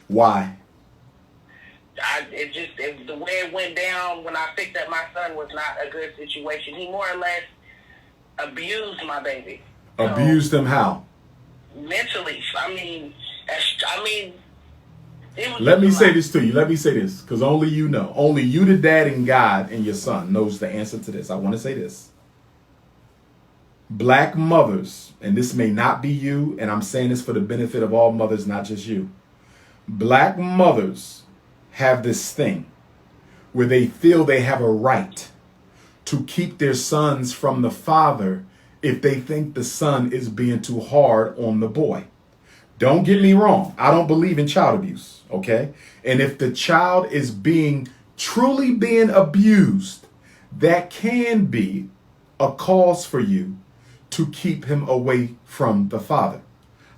Why? The way it went down when I picked up my son was not a good situation. He more or less abused my baby. Abused him how? Mentally. Let me say this to you. Let me say this, because only you know. Only you, the dad, and God, and your son knows the answer to this. I want to say this. Black mothers, and this may not be you, and I'm saying this for the benefit of all mothers, not just you. Black mothers have this thing where they feel they have a right to keep their sons from the father if they think the son is being too hard on the boy. Don't get me wrong. I don't believe in child abuse, okay? And if the child is truly being abused, that can be a cause for you to keep him away from the father.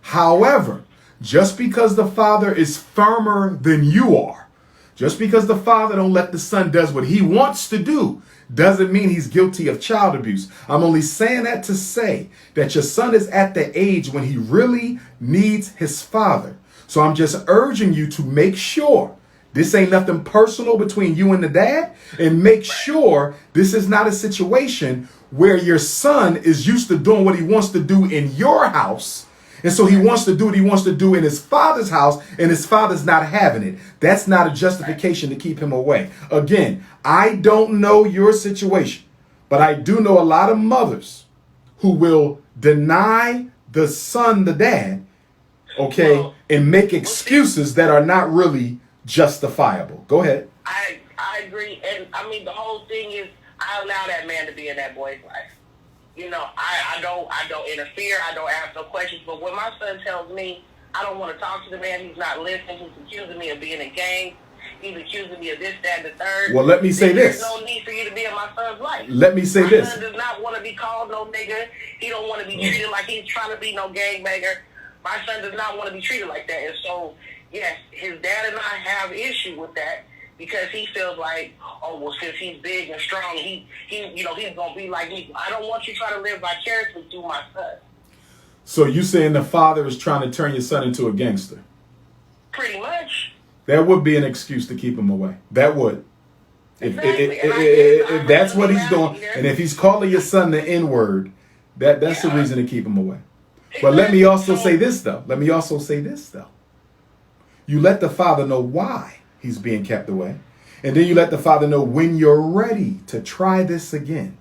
However, just because the father is firmer than you are, just because the father don't let the son does what he wants to do, doesn't mean he's guilty of child abuse. I'm only saying that to say that your son is at the age when he really needs his father. So I'm just urging you to make sure this ain't nothing personal between you and the dad, and make sure this is not a situation where your son is used to doing what he wants to do in your house. And so he wants to do what he wants to do in his father's house, and his father's not having it. That's not a justification to keep him away. Again, I don't know your situation, but I do know a lot of mothers who will deny the son, the dad, okay, and make excuses that are not really justifiable. Go ahead. I agree. And I mean, the whole thing is, I allow that man to be in that boy's life. You know, I don't interfere. I don't ask no questions. But when my son tells me I don't want to talk to the man, he's not listening. He's accusing me of being a gang. He's accusing me of this, that, and the third. Well, let me say this. There's no need for you to be in my son's life. Let me say this. My son does not want to be called no nigga. He don't want to be treated like he's trying to be no gangbanger. My son does not want to be treated like that. And so, yes, his dad and I have issue with that. Because he feels like, oh, well, since he's big and strong, he's gonna be like me. I don't want you trying to live vicariously through my son. So you saying the father is trying to turn your son into a gangster? Pretty much. That would be an excuse to keep him away. That would. Exactly. If that's what he's doing, and if he's calling your son the N-word, that's the reason to keep him away. Exactly. But let me also say this, though. You let the father know why he's being kept away. And then you let the father know when you're ready to try this again.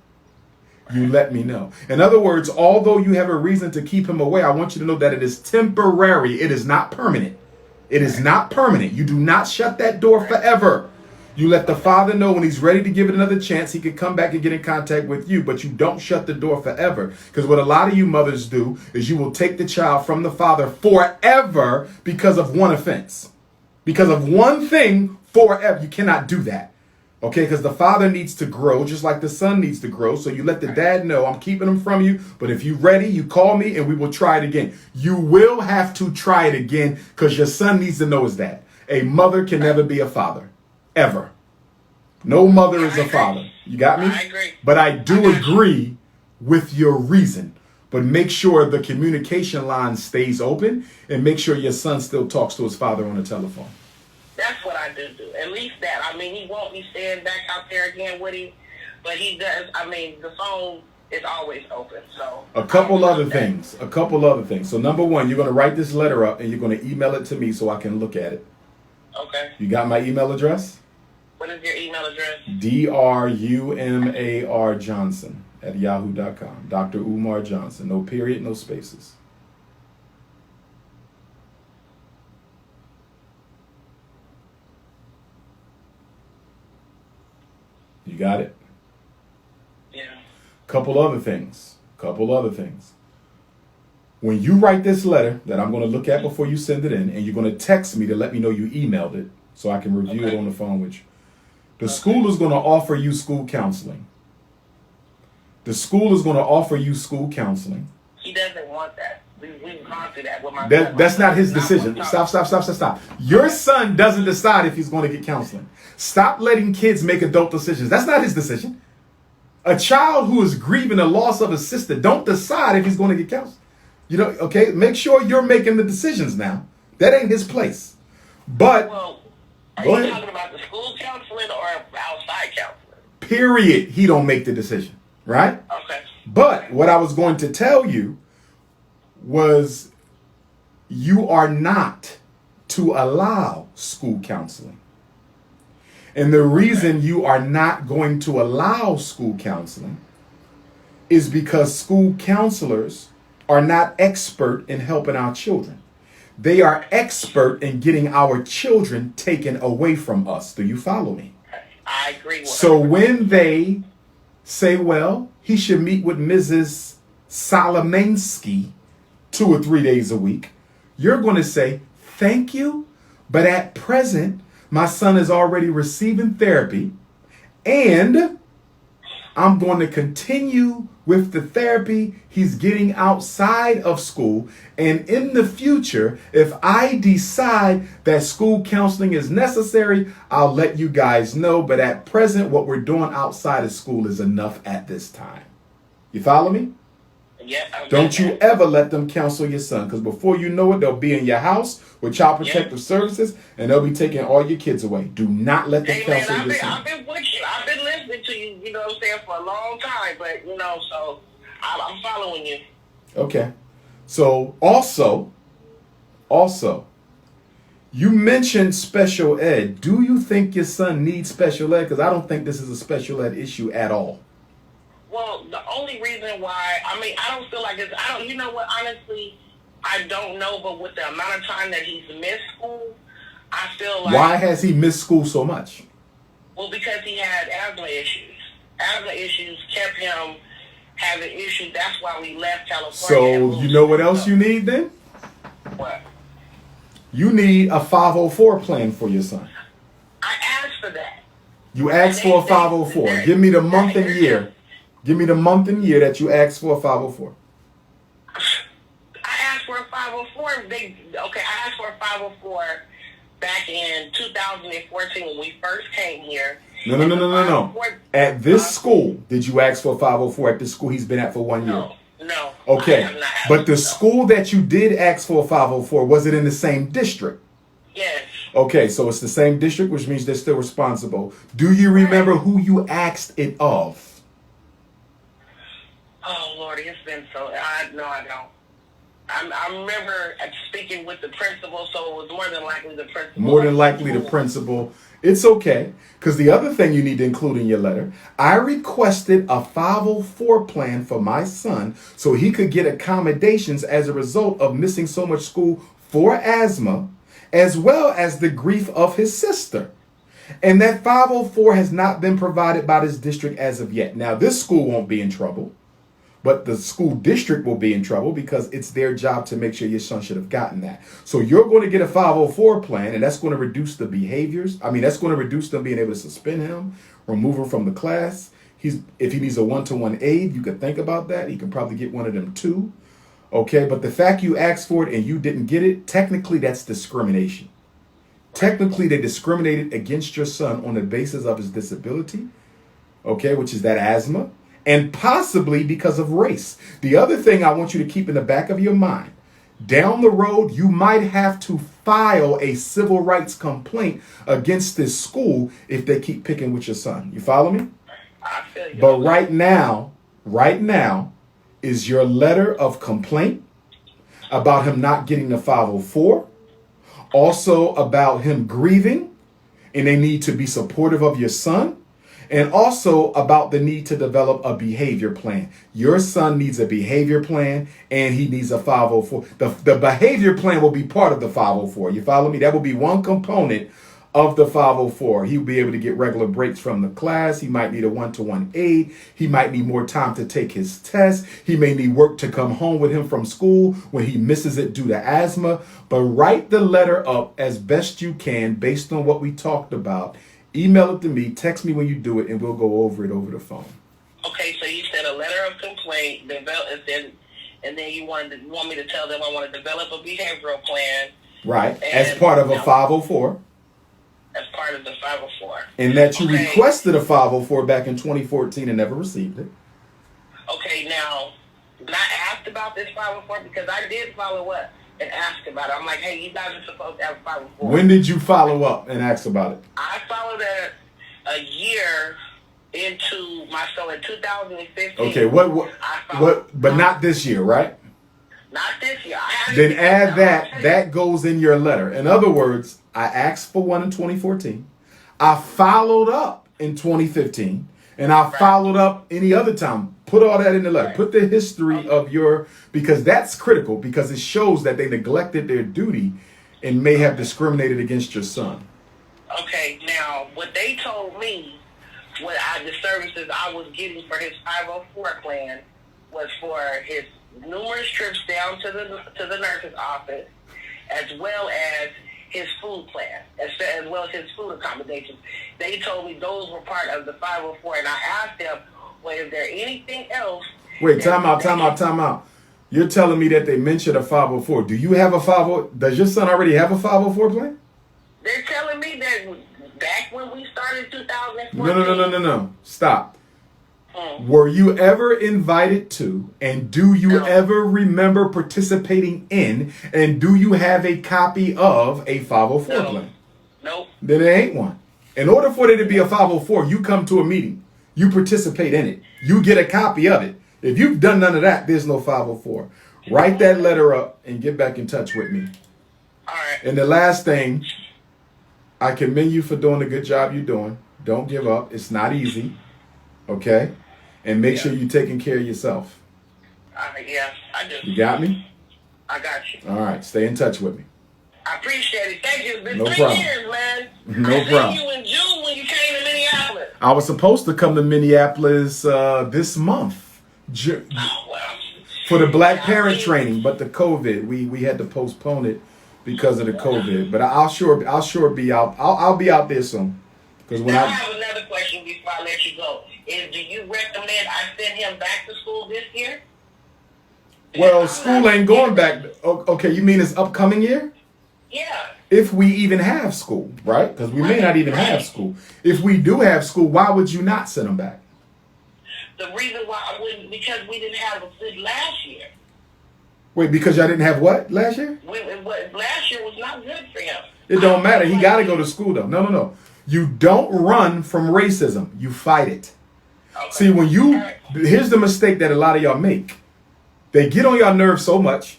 You let me know. In other words, although you have a reason to keep him away, I want you to know that it is temporary. It is not permanent. It is not permanent. You do not shut that door forever. You let the father know when he's ready to give it another chance, he could come back and get in contact with you, but you don't shut the door forever. Because what a lot of you mothers do is you will take the child from the father forever because of one offense. Because of one thing forever. You cannot do that. Okay, because the father needs to grow just like the son needs to grow. So you let the dad know, I'm keeping him from you. But if you're ready, you call me and we will try it again. You will have to try it again because your son needs to know his dad. A mother can never be a father. Ever. No mother is a father. You got me? I agree. But I do agree with your reason. But make sure the communication line stays open and make sure your son still talks to his father on the telephone. That's what I do. At least that. I mean, he won't be staying back out there again with him, but he does. I mean, the phone is always open. So a couple other things. So number one, you're going to write this letter up and you're going to email it to me so I can look at it. Okay. You got my email address? What is your email address? DrUmarJohnson@yahoo.com. Dr. Umar Johnson. No period, no spaces. You got it? Yeah. Couple other things. When you write this letter that I'm going to look at before you send it in, and you're going to text me to let me know you emailed it so I can review it on the phone with you. The school is going to offer you school counseling. He doesn't want that. We've gone through that with my son. That's not his decision. Stop. Your son doesn't decide if he's going to get counseling. Stop letting kids make adult decisions. That's not his decision. A child who is grieving the loss of a sister don't decide if he's going to get counseling. Okay? Make sure you're making the decisions now. That ain't his place. But Well, are go you ahead. talking about the school counseling or outside counseling? Period. He don't make the decision, right? Okay. But what I was going to tell you was you are not to allow school counseling. And the reason you are not going to allow school counseling is because school counselors are not expert in helping our children. They are expert in getting our children taken away from us. Do you follow me? I agree with So when they say, well, he should meet with Mrs. Solomonsky 2 or 3 days a week, you're going to say, thank you, but at present, my son is already receiving therapy, and I'm going to continue with the therapy he's getting outside of school. And in the future, if I decide that school counseling is necessary, I'll let you guys know. But at present, what we're doing outside of school is enough at this time. You follow me? Yeah. Don't you ever let them counsel your son, because before you know it, they'll be in your house with Child Protective Services, and they'll be taking all your kids away. Do not let them Hey, counsel man, your son. I've been with you. I've been listening to you, you know what I'm saying, for a long time. But, you know, so I'm following you. Okay. So also, you mentioned special ed. Do you think your son needs special ed? Because I don't think this is a special ed issue at all. Well, the only reason why, I don't feel like it's, you know what, honestly, I don't know, but with the amount of time that he's missed school, I feel like... Why has he missed school so much? Well, because he had asthma issues. Asthma issues kept him having issues. That's why we left California. So you know what else you need then? What? You need a 504 plan for your son. I asked for that. You asked for a 504. Give me the month and year. Give me the month and year that you asked for a 504. I asked for a 504. I asked for a 504 back in 2014 when we first came here. No. At this school, did you ask for a 504 at this school he's been at for 1 year? No. Okay. But the school that you did ask for a 504, was it in the same district? Yes. Okay, so it's the same district, which means they're still responsible. Do you remember who you asked it of? Oh, Lordy, it's been so... No, I don't. I remember speaking with the principal, so it was more than likely the principal. More than likely the principal. It's okay, because the other thing you need to include in your letter, I requested a 504 plan for my son so he could get accommodations as a result of missing so much school for asthma, as well as the grief of his sister. And that 504 has not been provided by this district as of yet. Now, this school won't be in trouble, but the school district will be in trouble because it's their job to make sure your son should have gotten that. So you're going to get a 504 plan, and that's going to reduce the behaviors. That's going to reduce them being able to suspend him, remove him from the class. If he needs a one-to-one aide, you could think about that. He can probably get one of them too. Okay, but the fact you asked for it and you didn't get it, technically that's discrimination. Technically, they discriminated against your son on the basis of his disability, okay, which is that asthma, and possibly because of race. The other thing I want you to keep in the back of your mind, down the road, you might have to file a civil rights complaint against this school if they keep picking with your son. You follow me? I feel you. But right now is your letter of complaint about him not getting the 504, also about him grieving, and they need to be supportive of your son, and also about the need to develop a behavior plan. Your son needs a behavior plan, and he needs a 504. The behavior plan will be part of the 504. You follow me? That will be one component of the 504. He'll be able to get regular breaks from the class. He might need a one-to-one aide. He might need more time to take his test. He may need work to come home with him from school when he misses it due to asthma. But write the letter up as best you can based on what we talked about. Email it to me, text me when you do it, and we'll go over it over the phone. Okay, so you said a letter of complaint, and then you want me to tell them I want to develop a behavioral plan. Right, as part of a 504. As part of the 504. And that you requested a 504 back in 2014 and never received it. Okay, now, when I asked about this 504, because I did follow up, and ask about it. I'm like, hey, you guys are supposed to have a 504. When did you follow up and ask about it? I followed it a year into so in 2015. Okay, but not this year, right? Not this year. Then add that. That goes in your letter. In other words, I asked for one in 2014. I followed up in 2015. And I followed up any other time. Put all that in the letter. Right. Put the history of because that's critical, because it shows that they neglected their duty and may have discriminated against your son. Okay, now, what they told me, the services I was getting for his 504 plan was for his numerous trips down to the nurse's office, as well as his food plan, as well as his food accommodations. They told me those were part of the 504, and I asked them, well, is there anything else? Wait, time out. You're telling me that they mentioned a 504. Do you have a 504? Does your son already have a 504 plan? They're telling me that back when we started 2014. No. Stop. Were you ever invited to, and do you ever remember participating in, and do you have a copy of a 504 plan? Nope. Then there ain't one. In order for there to be a 504, you come to a meeting. You participate in it. You get a copy of it. If you've done none of that, there's no 504. Write that letter up and get back in touch with me. All right. And the last thing, I commend you for doing the good job you're doing. Don't give up. It's not easy. Okay? And make sure you're taking care of yourself. Yeah, I do. You got me? I got you. All right. Stay in touch with me. I appreciate it. Thank you. It's been No 3 problem. years, man. No problem. I seen you in June when you came to Minneapolis. I was supposed to come to Minneapolis this month Oh, well. for the Black Parent Training, but the COVID, we had to postpone it because of the COVID. But I'll sure be out. I'll be out there soon. Because when I have another question before I let you go. Do you recommend I send him back to school this year? Well, school ain't going back. Okay, you mean this upcoming year? Yeah. If we even have school, right? Because we may not even have school. If we do have school, why would you not send them back? The reason why I wouldn't, because we didn't have a good last year. Wait, because y'all didn't have what last year? Last year was not good for him. It don't matter. He got to go to school, though. No. You don't run from racism. You fight it. Okay. See, here's the mistake that a lot of y'all make. They get on your nerves so much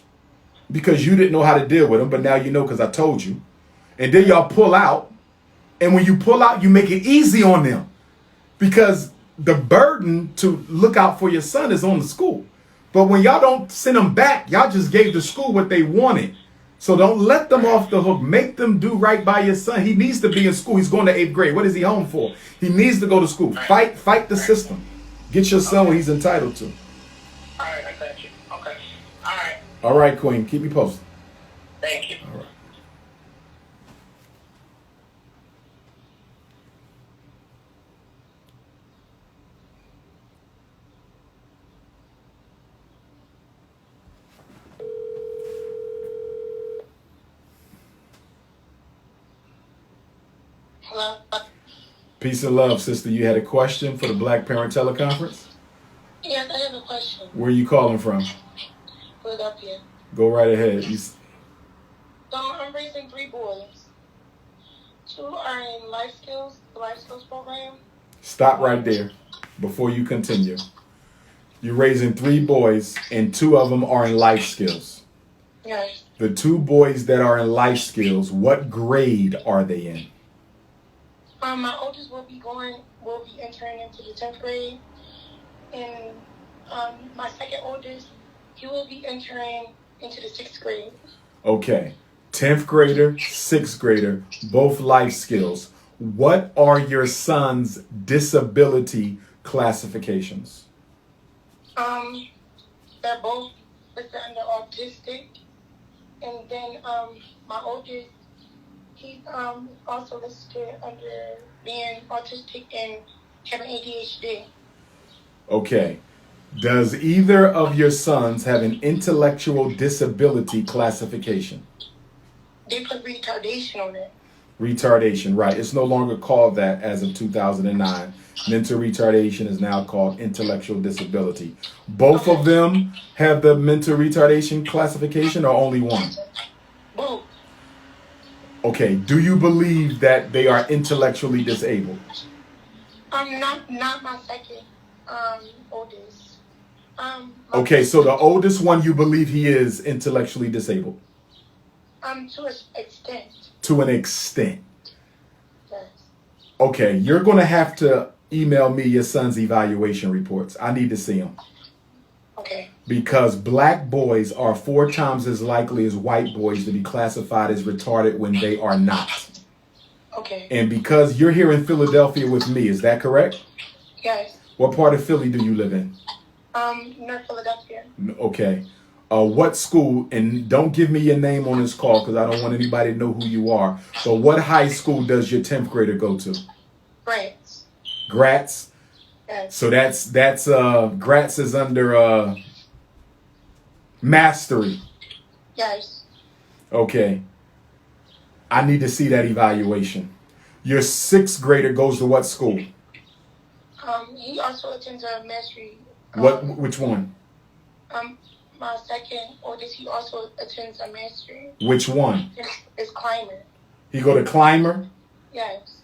because you didn't know how to deal with them, but now you know because I told you. And then y'all pull out. And when you pull out, you make it easy on them. Because the burden to look out for your son is on the school. But when y'all don't send them back, y'all just gave the school what they wanted. So don't let them off the hook. Make them do right by your son. He needs to be in school. He's going to 8th grade. What is he home for? He needs to go to school. Fight the system. Get your son what he's entitled to. All right, I got you. Okay. All right. All right, Queen. Keep me posted. Thank you. All right. Hello? Peace and love, sister. You had a question for the Black Parent Teleconference? Yes, I have a question. Where are you calling from? Philadelphia. Go right ahead. So I'm raising 3 boys. 2 are in the life skills program. Stop right there before you continue. You're raising 3 boys, and 2 of them are in life skills. Yes. The 2 boys that are in life skills, what grade are they in? My oldest will be entering into the 10th grade, and my second oldest, he will be entering into the 6th grade. Okay, 10th grader, 6th grader, both life skills. What are your son's disability classifications? They're both listed under autistic, and then my oldest, he's also listed under being autistic and having ADHD. Okay. Does either of your sons have an intellectual disability classification? They put retardation on it. Retardation, right. It's no longer called that as of 2009. Mental retardation is now called intellectual disability. Both of them have the mental retardation classification, or only one? Both. Okay, do you believe that they are intellectually disabled? Not my second oldest. Okay, so the oldest one, you believe he is intellectually disabled? To an extent. To an extent. Yes. Okay, you're going to have to email me your son's evaluation reports. I need to see them. Okay. Because black boys are 4 times as likely as white boys to be classified as retarded when they are not. Okay. And because you're here in Philadelphia with me, is that correct? Yes. What part of Philly do you live in? North Philadelphia. Okay. What school, and don't give me your name on this call because I don't want anybody to know who you are, but what high school does your 10th grader go to? Gratz. Gratz? Yes. So that's Gratz is under Mastery. Yes. Okay. I need to see that evaluation. Your 6th grader goes to what school? He also attends a Mastery. Which one? My second oldest, he also attends a Mastery. Which one? It's Climber. He go to Climber? Yes.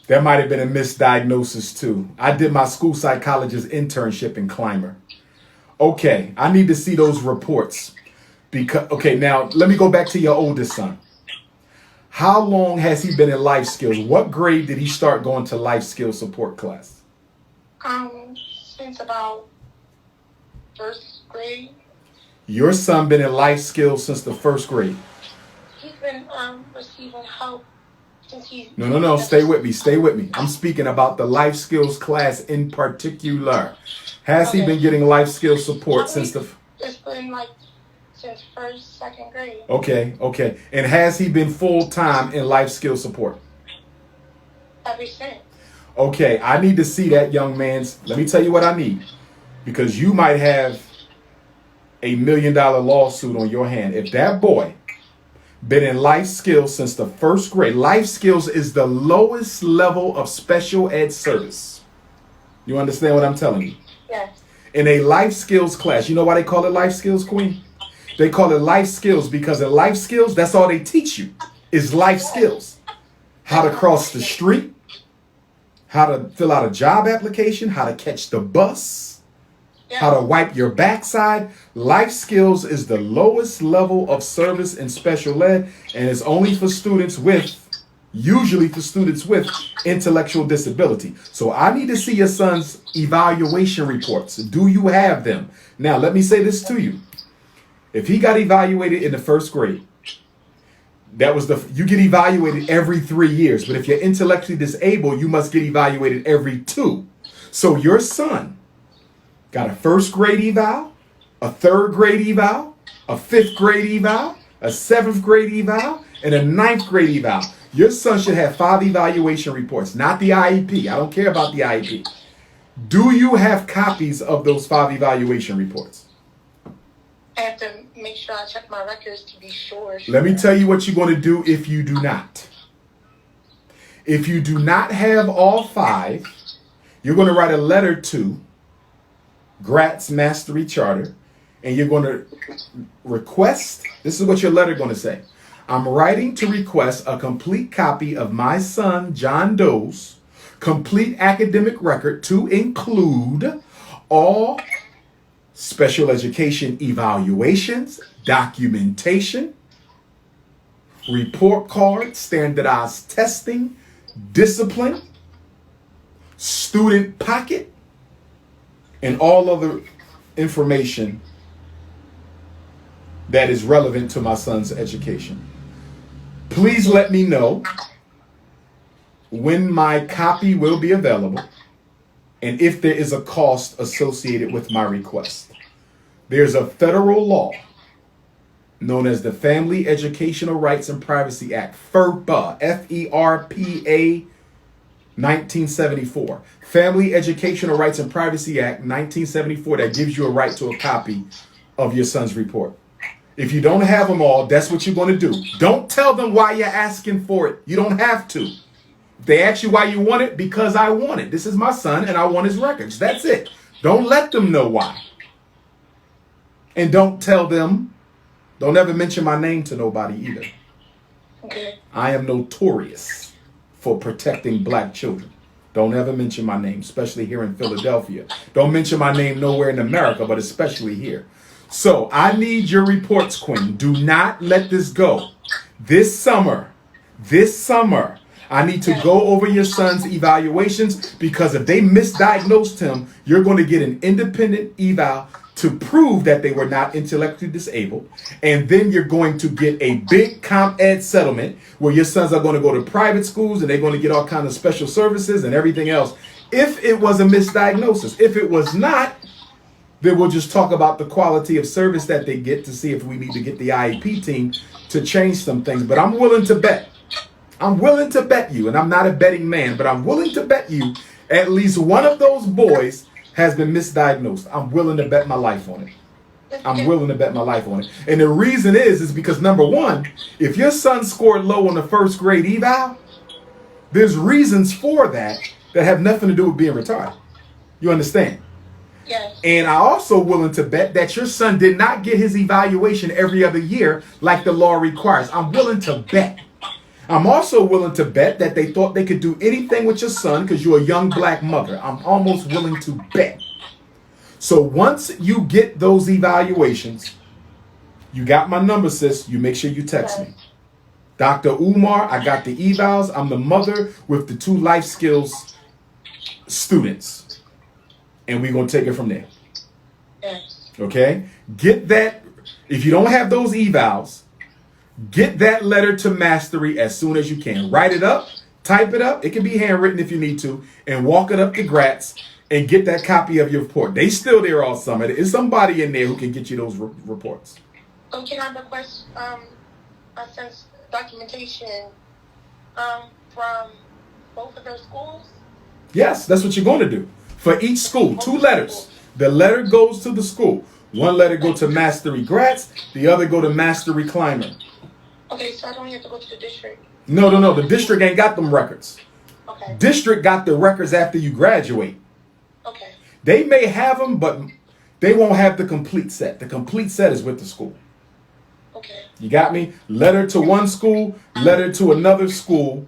That might have been a misdiagnosis too. I did my school psychologist internship in Climber. Okay, I need to see those reports. Okay, now let me go back to your oldest son. How long has he been in life skills? What grade did he start going to life skills support class? Since about 1st grade. Your son been in life skills since the 1st grade. He's been receiving help since he's... No. Stay with me. I'm speaking about the life skills class in particular. Has he been getting life skills support since the... It's been since 1st, 2nd grade. Okay. And has he been full-time in life skills support? Ever since. Okay, I need to see that young man's... Let me tell you what I need. Because you might have $1 million lawsuit on your hand. If that boy been in life skills since the 1st grade, life skills is the lowest level of special ed service. You understand what I'm telling you? Yes. In a life skills class, you know why they call it life skills, Queen? They call it life skills because in life skills, that's all they teach you is life skills. How to cross the street, how to fill out a job application, how to catch the bus, how to wipe your backside. Life skills is the lowest level of service in special ed, and it's only for students usually for students with intellectual disability. So I need to see your son's evaluation reports. Do you have them? Now, let me say this to you. If he got evaluated in the 1st grade, you get evaluated every 3 years. But if you're intellectually disabled, you must get evaluated every 2. So your son got a 1st grade eval, a 3rd grade eval, a 5th grade eval, a 7th grade eval, and a 9th grade eval. Your son should have 5 evaluation reports, not the IEP. I don't care about the IEP. Do you have copies of those 5 evaluation reports? I have to make sure I check my records to be sure. Let me tell you what you're going to do if you do not. If you do not have all 5, you're going to write a letter to Gratz Mastery Charter, and you're going to request, this is what your letter is going to say. I'm writing to request a complete copy of my son John Doe's complete academic record to include all special education evaluations, documentation, report cards, standardized testing, discipline, student pocket, and all other information that is relevant to my son's education. Please let me know when my copy will be available and if there is a cost associated with my request. There's a federal law known as the Family Educational Rights and Privacy Act, FERPA, F-E-R-P-A, 1974. Family Educational Rights and Privacy Act, 1974, that gives you a right to a copy of your son's report. If you don't have them all, that's what you're going to do. Don't tell them why you're asking for it. You don't have to. If they ask you why you want it, because I want it. This is my son and I want his records. That's it. Don't let them know why. And don't tell them, don't ever mention my name to nobody either. Okay. I am notorious for protecting black children. Don't ever mention my name, especially here in Philadelphia. Don't mention my name nowhere in America, but especially here. So I need your reports, Queen. Do not let this go. This summer, I need to go over your son's evaluations, because if they misdiagnosed him, you're going to get an independent eval to prove that they were not intellectually disabled. And then you're going to get a big comp ed settlement where your sons are going to go to private schools and they're going to get all kinds of special services and everything else. If it was a misdiagnosis, if it was not, then we'll just talk about the quality of service that they get to see if we need to get the IEP team to change some things. But I'm willing to bet. I'm willing to bet you, and I'm not a betting man, but I'm willing to bet you at least one of those boys has been misdiagnosed. I'm willing to bet my life on it. I'm willing to bet my life on it. And the reason is because, number one, if your son scored low on the first grade eval, there's reasons for that have nothing to do with being retarded. You understand? Yes. And I also willing to bet that your son did not get his evaluation every other year like the law requires. I'm willing to bet. I'm also willing to bet that they thought they could do anything with your son because you're a young black mother. I'm almost willing to bet. So once you get those evaluations, you got my number, sis. You make sure you text me. Dr. Umar, I got the evals. I'm the mother with the 2 life skills students. And we're going to take it from there. Yes. Okay? Get that. If you don't have those evals, get that letter to Mastery as soon as you can. Write it up, type it up. It can be handwritten if you need to, and walk it up to Gratz and get that copy of your report. They still there all summer. There's somebody in there who can get you those reports. Can I request my son's documentation from both of their schools? Yes, that's what you're going to do. For each school, 2 letters. The letter goes to the school. One letter go to Mastery Gratz, the other go to Mastery Climber. Okay, so I don't have to go to the district? No. The district ain't got them records. Okay. District got the records after you graduate. Okay. They may have them, but they won't have the complete set. The complete set is with the school. Okay. You got me? Letter to one school, letter to another school.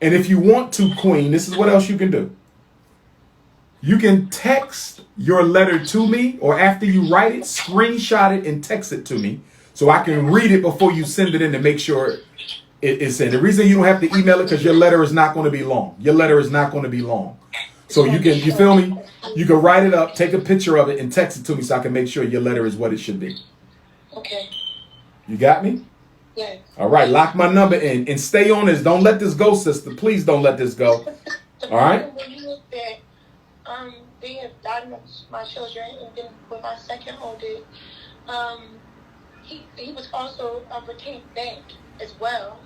And if you want to, Queen, this is what else you can do. You can text your letter to me, or after you write it, screenshot it and text it to me so I can read it before you send it in to make sure it's in. The reason you don't have to email it because your letter is not going to be long. Your letter is not going to be long. So you feel me? You can write it up, take a picture of it, and text it to me so I can make sure your letter is what it should be. Okay. You got me? Yes. All right, lock my number in and stay on this. Don't let this go, sister. Please don't let this go. All right? When you looked at, they have diagnosed my children, and then with my second oldest, he was also retained back as well.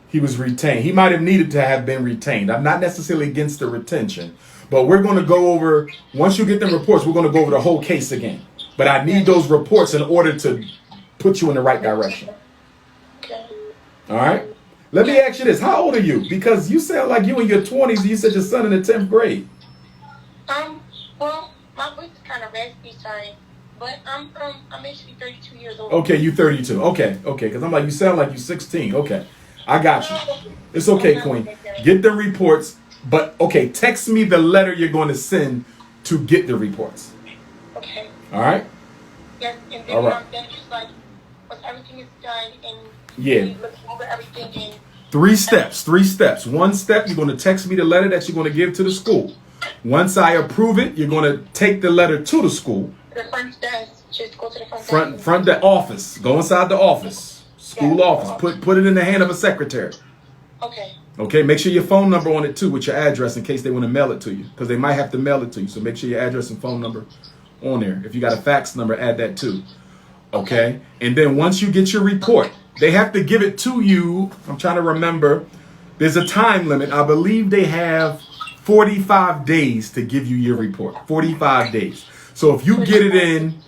He was retained. He might have needed to have been retained. I'm not necessarily against the retention, but we're going to go over, once you get them reports, we're going to go over the whole case again. But I need those reports in order to put you in the right direction. Okay. All right? Let me ask you this. How old are you? Because you sound like you in your 20s. You said your son in the 10th grade. Well, my voice is kind of raspy, sorry. But I'm actually 32 years old. Okay, you 32. Okay. Because I'm like, you sound like you're 16. Okay. I got you. It's okay, Queen. Get the reports. But, okay, text me the letter you're going to send to get the reports. Okay. All right? Yes, and then, all right. Then just like, once everything is done and yeah. look over everything and 3 steps. One step, you're going to text me the letter that you're going to give to the school. Once I approve it, you're going to take the letter to the school. The front desk. Just go to the front desk. Front the office. Go inside the office. School office. Put it in the hand of a secretary. Okay. Okay, make sure your phone number on it too with your address in case they want to mail it to you. Because they might have to mail it to you. So make sure your address and phone number on there. If you got a fax number, add that too. Okay? And then once you get your report, they have to give it to you. I'm trying to remember. There's a time limit. I believe they have 45 days to give you your report. 45 days. So if you get it in,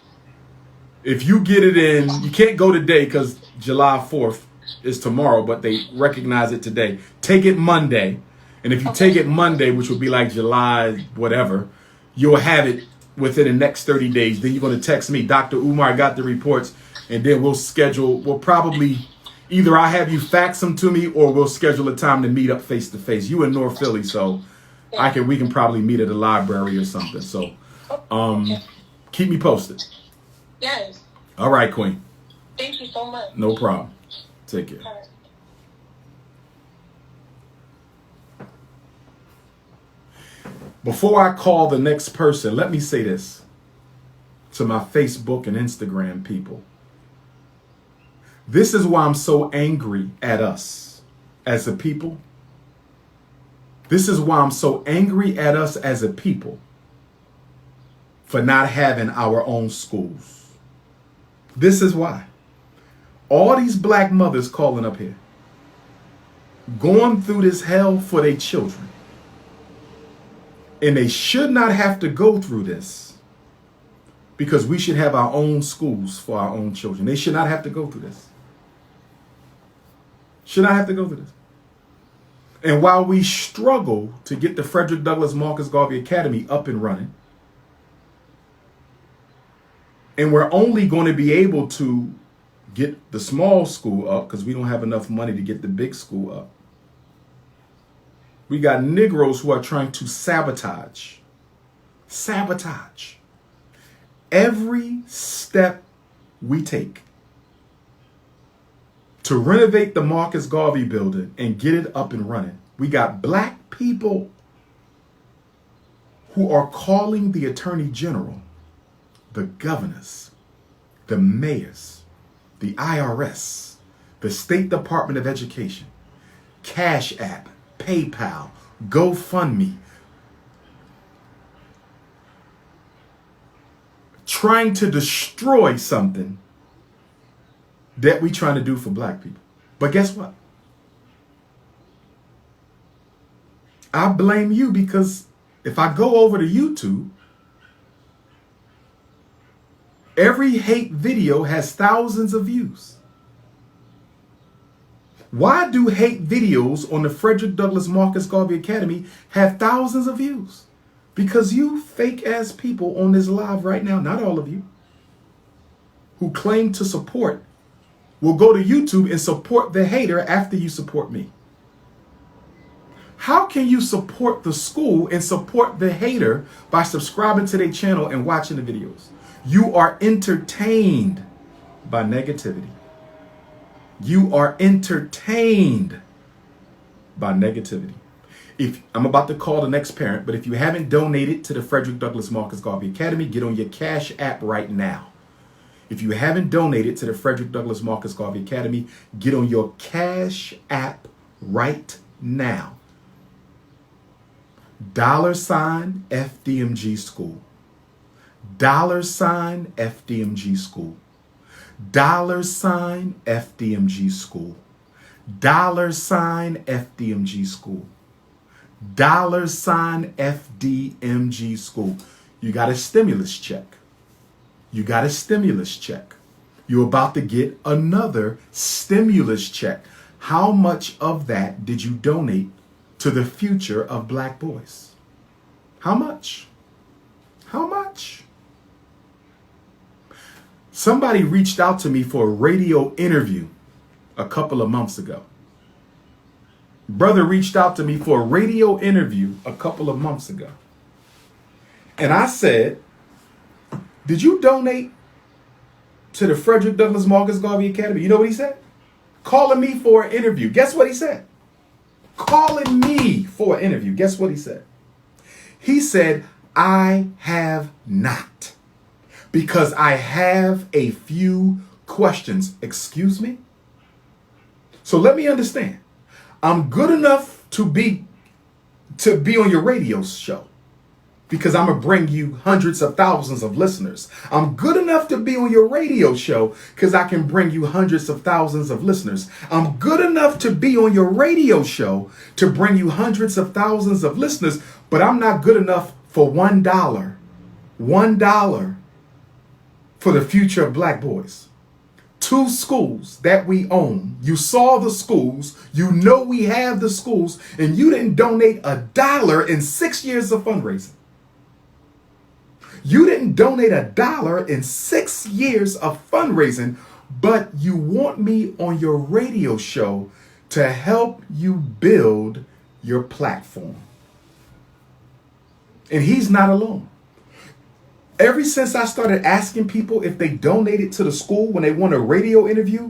If you get it in, you can't go today because July 4th is tomorrow, but they recognize it today. Take it Monday. And if you take it Monday, which would be like July whatever, you'll have it within the next 30 days. Then you're going to text me, Dr. Umar, I got the reports, and then we'll probably, either I'll have you fax them to me or we'll schedule a time to meet up face to face. You in North Philly, so we can probably meet at a library or something. So keep me posted. Yes. All right, Queen. Thank you so much. No problem. Take care. All right. Before I call the next person, let me say this to my Facebook and Instagram people. This is why I'm so angry at us as a people. This is why I'm so angry at us as a people for not having our own schools. This is why. All these black mothers calling up here, going through this hell for their children. And they should not have to go through this because we should have our own schools for our own children. They should not have to go through this. Should not have to go through this. And while we struggle to get the Frederick Douglass Marcus Garvey Academy up and running, and we're only going to be able to get the small school up because we don't have enough money to get the big school up. We got Negroes who are trying to sabotage every step we take to renovate the Marcus Garvey building and get it up and running. We got black people who are calling the Attorney General, the governors, the mayors, the IRS, the State Department of Education, Cash App, PayPal, GoFundMe, trying to destroy something that we're trying to do for black people. But guess what? I blame you because if I go over to YouTube, every hate video has thousands of views. Why do hate videos on the Frederick Douglass Marcus Garvey Academy have thousands of views? Because you fake ass people on this live right now, not all of you, who claim to support, will go to YouTube and support the hater after you support me. How can you support the school and support the hater by subscribing to their channel and watching the videos? You are entertained by negativity. You are entertained by negativity. If I'm about to call the next parent, but if you haven't donated to the Frederick Douglass Marcus Garvey Academy, get on your Cash App right now. If you haven't donated to the Frederick Douglass Marcus Garvey Academy, get on your Cash App right now. $ FDMG School. $ FDMG School. $ FDMG School. $ FDMG School. $FDMG School. You got a stimulus check. You got a stimulus check. You're about to get another stimulus check. How much of that did you donate to the future of black boys? How much? How much? Somebody reached out to me for a radio interview a couple of months ago. Brother reached out to me for a radio interview a couple of months ago. And I said, did you donate to the Frederick Douglass Marcus Garvey Academy? You know what he said? Calling me for an interview. Guess what he said? Calling me for an interview. Guess what he said? He said, I have not. Because I have a few questions. Excuse me? So let me understand. I'm good enough to be on your radio show because I'm going to bring you hundreds of thousands of listeners. I'm good enough to be on your radio show because I can bring you hundreds of thousands of listeners. I'm good enough to be on your radio show to bring you hundreds of thousands of listeners, but I'm not good enough for $1. $1 for the future of black boys. 2 schools that we own. You saw the schools. You know we have the schools. And you didn't donate $1 in 6 years of fundraising. You didn't donate $1 in 6 years of fundraising, but you want me on your radio show to help you build your platform. And he's not alone. Ever since I started asking people if they donated to the school when they want a radio interview,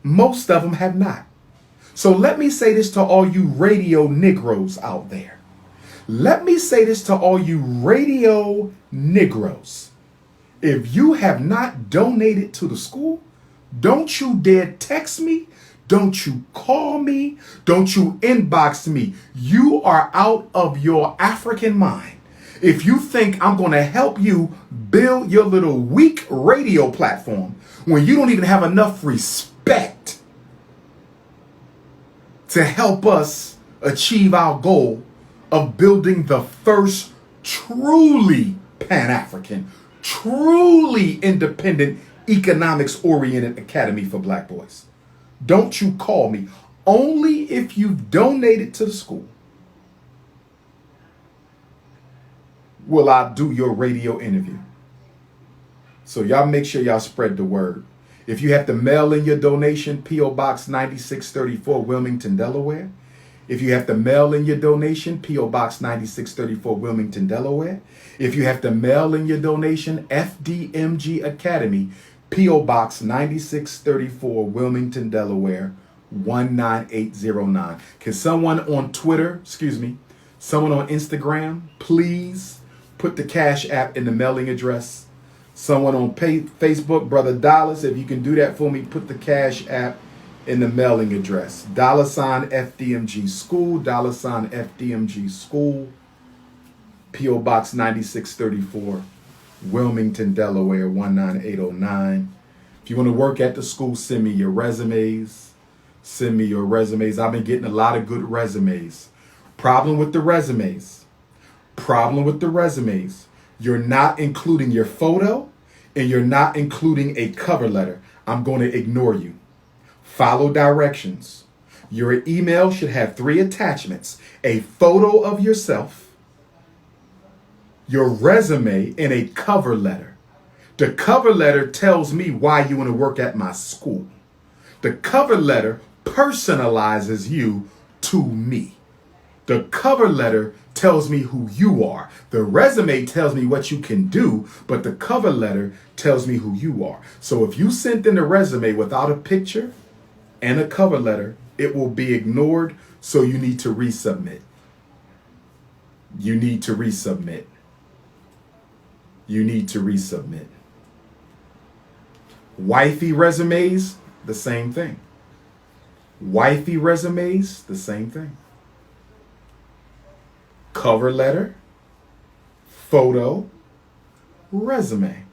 most of them have not. So let me say this to all you radio Negroes out there. Let me say this to all you radio Negroes. If you have not donated to the school, don't you dare text me. Don't you call me. Don't you inbox me. You are out of your African mind. If you think I'm going to help you build your little weak radio platform when you don't even have enough respect to help us achieve our goal of building the first truly Pan-African, truly independent, economics-oriented academy for black boys. Don't you call me. Only if you've donated to the school will I do your radio interview. So y'all make sure y'all spread the word. If you have to mail in your donation, P.O. Box 9634, Wilmington, Delaware. If you have to mail in your donation, P.O. Box 9634, Wilmington, Delaware. If you have to mail in your donation, FDMG Academy, P.O. Box 9634, Wilmington, Delaware, 19809. Can someone on Twitter, someone on Instagram, please put the Cash App in the mailing address? Someone on Facebook, Brother Dallas, if you can do that for me, put the Cash App in the mailing address. $ FDMG School, $ FDMG School, P.O. Box 9634, Wilmington, Delaware, 19809. If you want to work at the school, send me your resumes. Send me your resumes. I've been getting a lot of good resumes. Problem with the resumes. You're not including your photo and you're not including a cover letter. I'm going to ignore you. Follow directions. Your email should have 3 attachments: a photo of yourself, your resume, and a cover letter. The cover letter tells me why you want to work at my school. The cover letter personalizes you to me. The cover letter tells me who you are. The resume tells me what you can do, but the cover letter tells me who you are. So if you sent in a resume without a picture and a cover letter, it will be ignored. So you need to resubmit. You need to resubmit. You need to resubmit. Wifey resumes, the same thing. Wifey resumes, the same thing. Cover letter, photo, resume.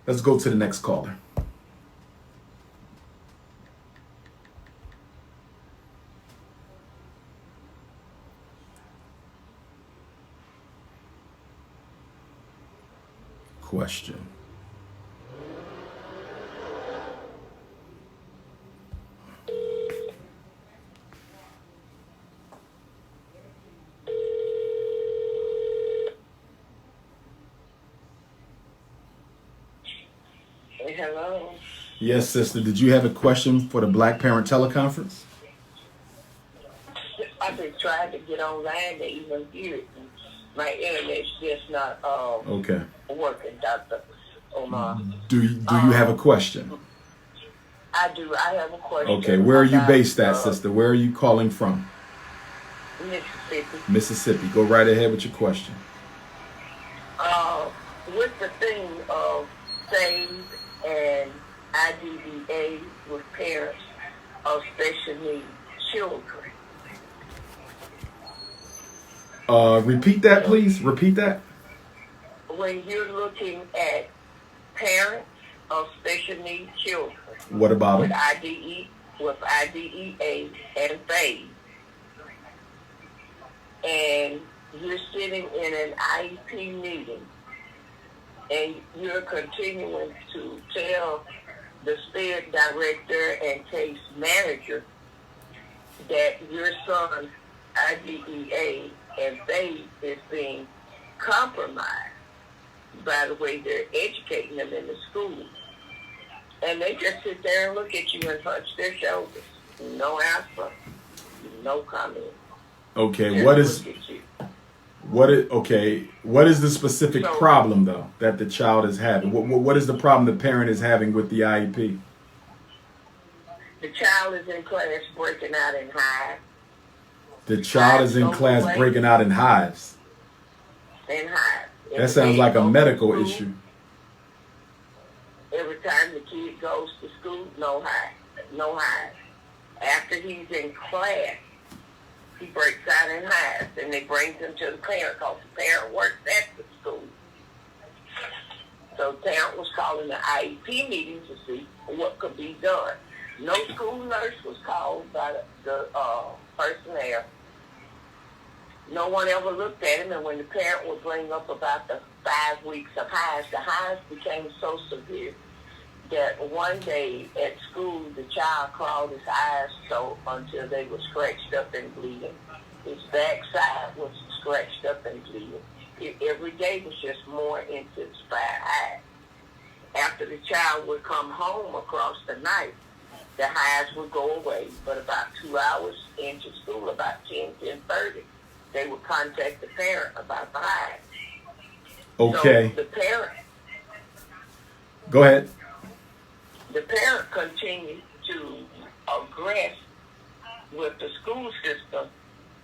Let's go to the next caller. Question. Hello. Yes, sister. Did you have a question for the Black Parent Teleconference? I've been trying to get online to even hear it. My internet's just not Okay. working, Dr. Umar. Do you have a question? I do. I have a question. Okay. Where are you based at, sister? Where are you calling from? Mississippi. Mississippi. Go right ahead with your question. With the thing of Psy.D and NIBPA with parents of special needs children. Repeat that, please. Repeat that. When you're looking at parents of special needs children, What about with them? IDEA and Psy.D, and you're sitting in an IEP meeting, and you're continuing to tell the spirit director and case manager that your son's IDEA and faith is being compromised by the way they're educating them in the school. And they just sit there and look at you and hunch their shoulders. No answer, no comment. Okay, Just what is look at you. what is the specific problem though that the child is having? What is the problem the parent is having with the IEP? The child is in class breaking out in hives. The child is in class breaking out in hives. In hives. That sounds like a medical issue. Every time the kid goes to school, no hive. No hive. After he's in class, he breaks out in hives, and they bring him to the parent because the parent works at the school. So the parent was calling the IEP meeting to see what could be done. No school nurse was called by the personnel. No one ever looked at him, and when the parent would bring up about the 5 weeks of hives, the hives became so severe that one day at school, the child crawled his eyes so until they were scratched up and bleeding. His backside was scratched up and bleeding. Every day was just more intensified hives. After the child would come home across the night, the hives would go away. But about 2 hours into school, about 10:30, they would contact the parent about the hives. Okay. So the parent. Go ahead. The parent continued to aggress with the school system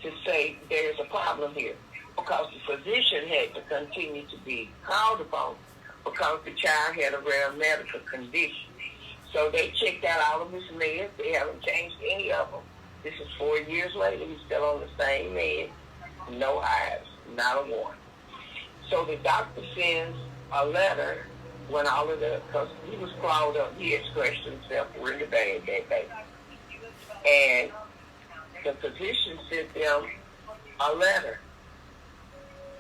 to say there's a problem here because the physician had to continue to be called upon because the child had a rare medical condition. So they checked out all of his meds. They haven't changed any of them. This is 4 years later. He's still on the same med. No hives, not a one. So the doctor sends a letter when all of the, because he was clawed up, he had scratched himself really bad that day. And the physician sent them a letter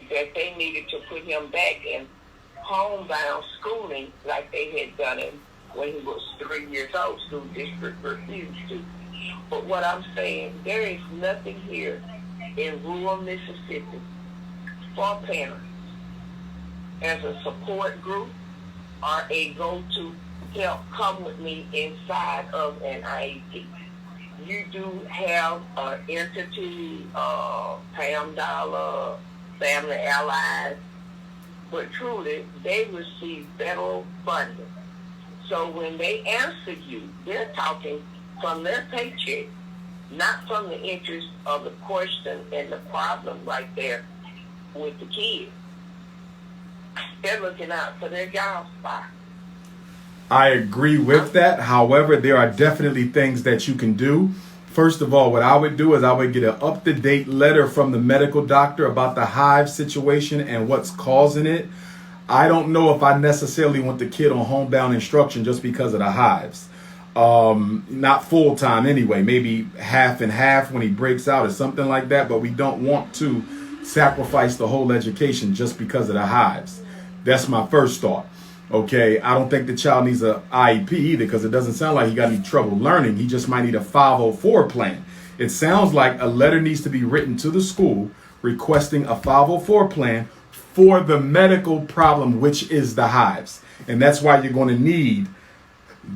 that they needed to put him back in homebound schooling like they had done him when he was 3 years old. School district refused to. But what I'm saying, there is nothing here in rural Mississippi for parents as a support group or a go-to help come with me inside of an IEP. You do have an entity, Pam Dollar, Family Allies, but truly they receive federal funding. So when they answer you, they're talking from their paycheck, not from the interest of the question and the problem right there with the kids. They're looking out for their job spot. I agree with that. However, there are definitely things that you can do. First of all, what I would do is I would get an up-to-date letter from the medical doctor about the hive situation and what's causing it. I don't know if I necessarily want the kid on homebound instruction just because of the hives. Not full time anyway, maybe half and half when he breaks out or something like that. But we don't want to sacrifice the whole education just because of the hives. That's my first thought. Okay, I don't think the child needs an IEP either because it doesn't sound like he got any trouble learning. He just might need a 504 plan. It sounds like a letter needs to be written to the school requesting a 504 plan for the medical problem, which is the hives. And that's why you're going to need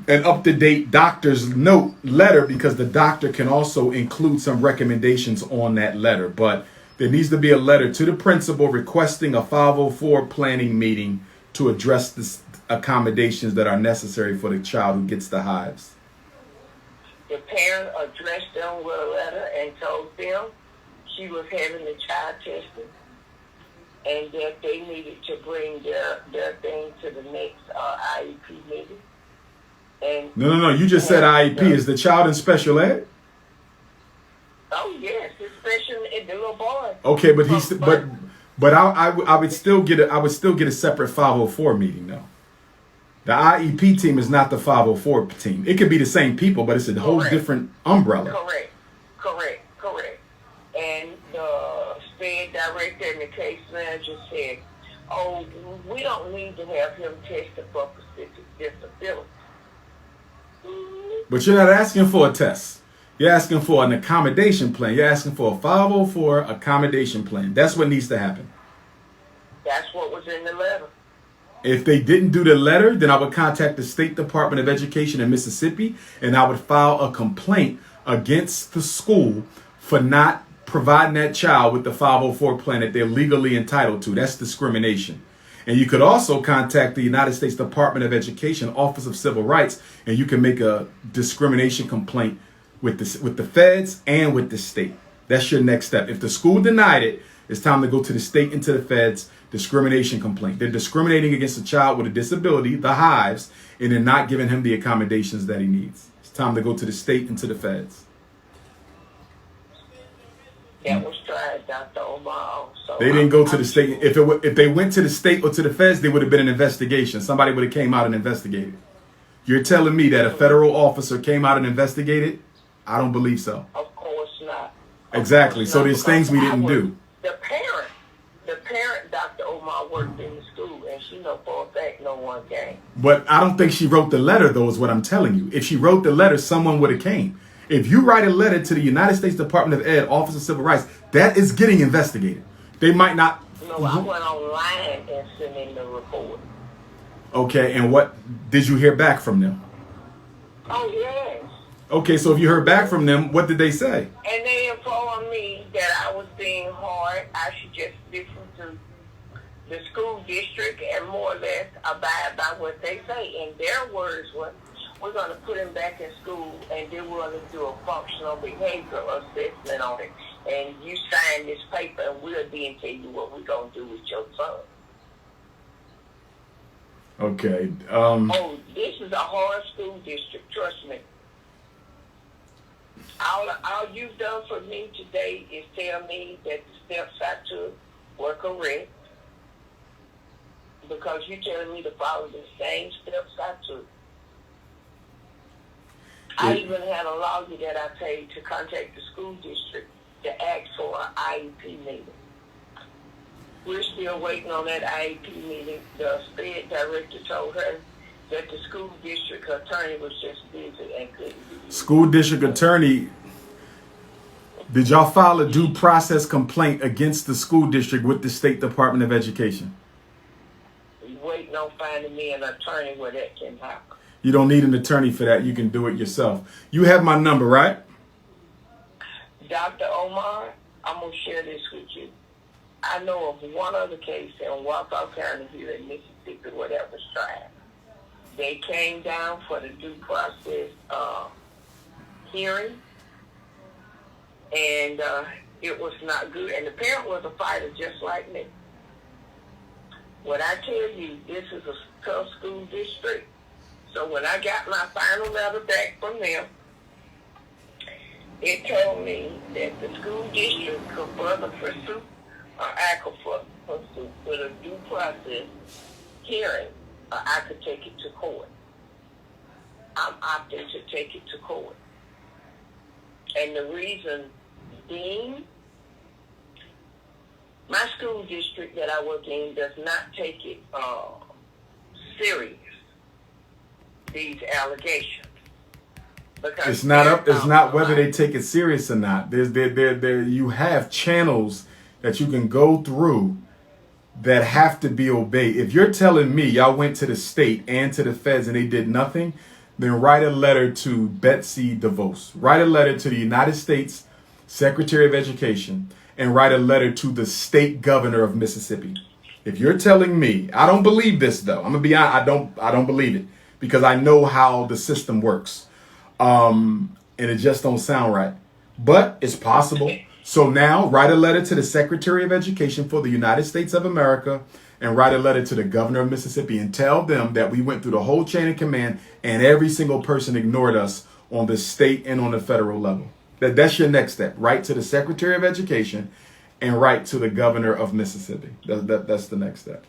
an up-to-date doctor's note letter because the doctor can also include some recommendations on that letter. But there needs to be a letter to the principal requesting a 504 planning meeting to address the accommodations that are necessary for the child who gets the hives. The parent addressed them with a letter and told them she was having the child tested and that they needed to bring their thing to the next IEP meeting. And No. You just said IEP. Is the child in special ed? Oh yes, it's special ed, the little boy. Okay, but he's but I would still get a separate 504 meeting though. The IEP team is not the 504 team. It could be the same people, but it's a whole different umbrella. Correct. And the SPED director and the case manager said, oh, we don't need to have him tested for specific disability. But you're not asking for a test. You're asking for an accommodation plan. You're asking for a 504 accommodation plan. That's what needs to happen. That's what was in the letter. If they didn't do the letter, then I would contact the State Department of Education in Mississippi, and I would file a complaint against the school for not providing that child with the 504 plan that they're legally entitled to. That's discrimination. And you could also contact the United States Department of Education, Office of Civil Rights, and you can make a discrimination complaint with the feds and with the state. That's your next step. If the school denied it, it's time to go to the state and to the feds. Discrimination complaint. They're discriminating against a child with a disability, the hives, and they're not giving him the accommodations that he needs. It's time to go to the state and to the feds. That was tried, Dr. Umar. So they didn't go to the state. If they went to the state or to the feds, there would have been an investigation. Somebody would have came out and investigated. You're telling me that a federal officer came out and investigated? I don't believe so. Of course not. Exactly. So there's things we didn't do. The parent, Dr. Umar, worked in the school, and she know for a fact no one came. But I don't think she wrote the letter, though, is what I'm telling you. If she wrote the letter, someone would have came. If you write a letter to the United States Department of Ed, Office of Civil Rights, that is getting investigated. They might not. No, I went online and sent in the report. Okay, and what did you hear back from them? Oh, yes. Okay, so if you heard back from them, what did they say? And they informed me that I was being hard. I should just listen to the school district and more or less abide by what they say. And their words were, we're going to put him back in school, and then we're going to do a functional behavioral assessment on it. And you sign this paper, and we'll then tell you what we're going to do with your son. Okay. Oh, this is a hard school district, trust me. All you've done for me today is tell me that the steps I took were correct, because you're telling me to follow the same steps I took. I even had a lawyer that I paid to contact the school district to ask for an IEP meeting. We're still waiting on that IEP meeting. The SPED director told her that the school district attorney was just busy and couldn't be here. School district attorney, did y'all file a due process complaint against the school district with the State Department of Education? We're waiting on finding me an attorney where that can happen. You don't need an attorney for that. You can do it yourself. You have my number, right? Dr. Umar, I'm going to share this with you. I know of one other case in Waukau County here in Mississippi where that was tried. They came down for the due process hearing, and it was not good. And the parent was a fighter just like me. When I tell you this is a tough school district, so when I got my final letter back from them, it told me that the school district could further pursue with a due process hearing, or I could take it to court. I'm opting to take it to court. And the reason being, my school district that I work in does not take it serious, these allegations. Because it's not whether they take it serious or not. You have channels that you can go through that have to be obeyed. If you're telling me y'all went to the state and to the feds and they did nothing, then write a letter to Betsy DeVos. Write a letter to the United States Secretary of Education and write a letter to the state governor of Mississippi. If you're telling me, I don't believe this though. I'm gonna be honest, I don't believe it, because I know how the system works. And it just don't sound right. But it's possible. So now write a letter to the Secretary of Education for the United States of America and write a letter to the governor of Mississippi and tell them that we went through the whole chain of command and every single person ignored us on the state and on the federal level. That's your next step. Write to the Secretary of Education and write to the governor of Mississippi. That's the next step.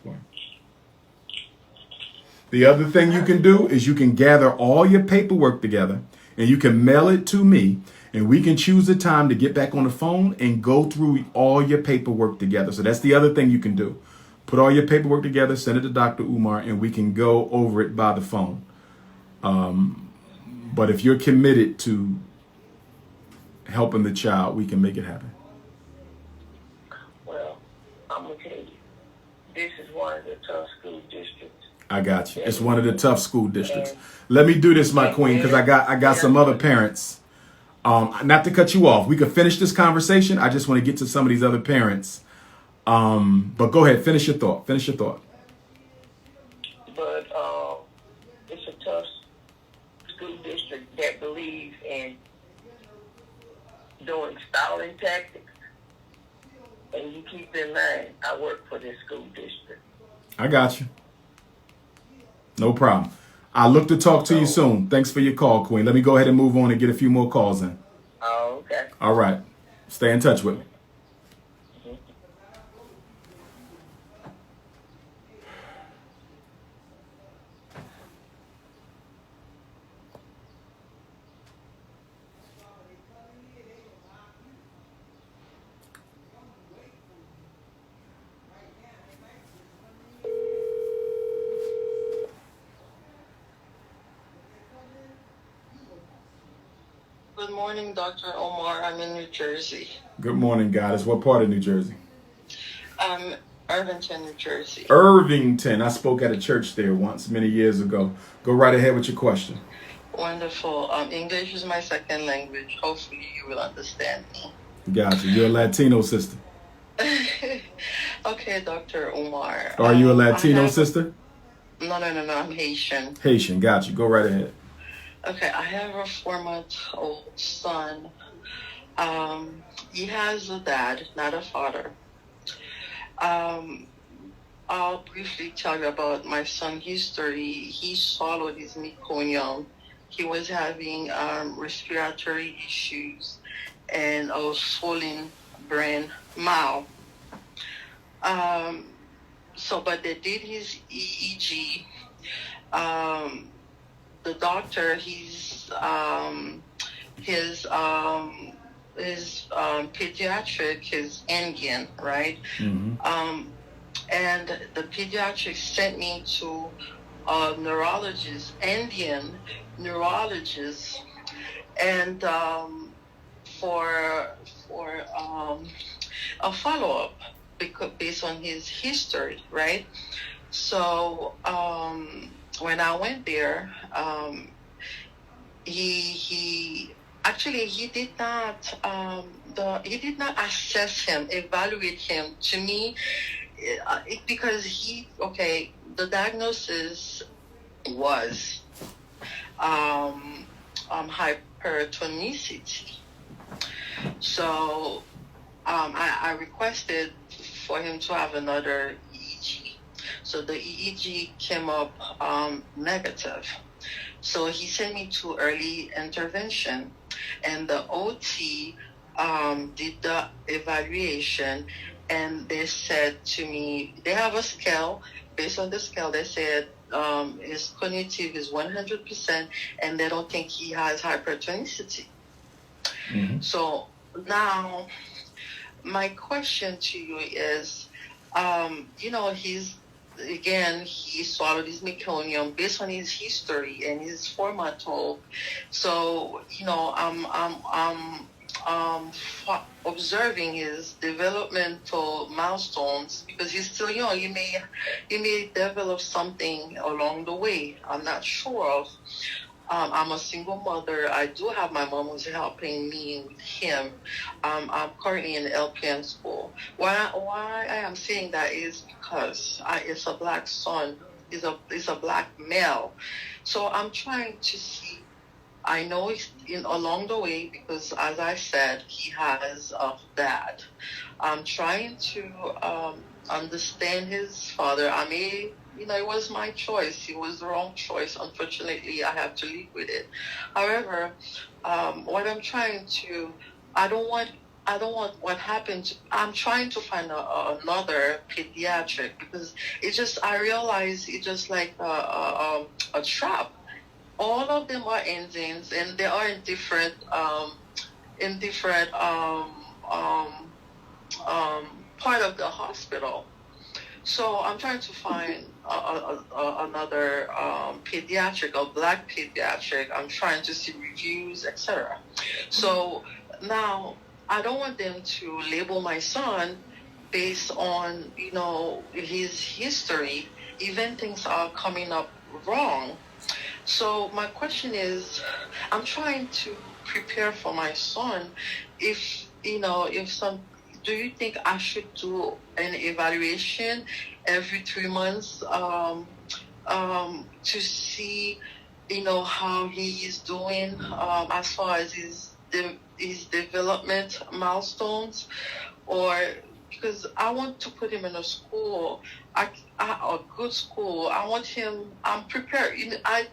The other thing you can do is you can gather all your paperwork together and you can mail it to me, and we can choose a time to get back on the phone and go through all your paperwork together. So that's the other thing you can do. Put all your paperwork together, send it to Dr. Umar, and we can go over it by the phone. But if you're committed to helping the child, we can make it happen. Well, I'm going to tell you, this is one of the tough school districts. I got you. It's one of the tough school districts. Let me do this, my queen, because I got some other parents. Not to cut you off. We could finish this conversation. I just want to get to some of these other parents. But go ahead. Finish your thought. Finish your thought. But it's a tough school district that believes in doing stalling tactics. And you keep in mind, I work for this school district. I got you. No problem. I look to talk to you soon. Thanks for your call, Queen. Let me go ahead and move on and get a few more calls in. Oh, okay. All right. Stay in touch with me. Good morning, Dr. Umar. I'm in New Jersey. Good morning, Goddess. What part of New Jersey? Irvington, New Jersey. Irvington. I spoke at a church there once, many years ago. Go right ahead with your question. Wonderful. English is my second language. Hopefully you will understand me. Gotcha. You're a Latino sister. Okay, Dr. Umar. Are you a Latino sister? No. I'm Haitian. Haitian. Gotcha. Go right ahead. Okay, I have a 4-month-old son. He has a dad, not a father. I'll briefly tell you about my son's history. He swallowed his meconium. He was having respiratory issues and a swollen brain marrow. But they did his EEG. The doctor, his pediatric is Indian, right? Mm-hmm. And the pediatric sent me to a neurologist, Indian neurologist, and for a follow-up based on his history, right? So when I went there, he did not assess him, evaluate him. To me, because the diagnosis was hypertonicity. So I requested for him to have another EEG. So the EEG came up negative. So he sent me to early intervention, and the OT did the evaluation, and they said to me, they have a scale. Based on the scale, they said his cognitive is 100%, and they don't think he has hypertonicity. Mm-hmm. So now, my question to you is, he swallowed his meconium based on his history and his 4-month-old. So, I'm observing his developmental milestones because he's still young. He may develop something along the way. I'm not sure of. I'm a single mother. I do have my mom who's helping me with him. I'm currently in LPN school. Why I am saying that is because it's a black son. It's a black male. So I'm trying to see. I know it's along the way because, as I said, he has a dad. I'm trying to understand his father. It was my choice. It was the wrong choice. Unfortunately, I have to live with it. However, what I'm trying to, I don't want what happened. I'm trying to find another pediatric because I realize it's just like a trap. All of them are Indians, and they are in different part of the hospital. So I'm trying to find another pediatric, a black pediatric. I'm trying to see reviews, etc. So now I don't want them to label my son based on, his history, even things are coming up wrong. So my question is, I'm trying to prepare for my son. If do you think I should do an evaluation every 3 months to see, how he is doing as far as his development milestones, or because I want to put him in a school, a good school. I want him. I'm prepared. I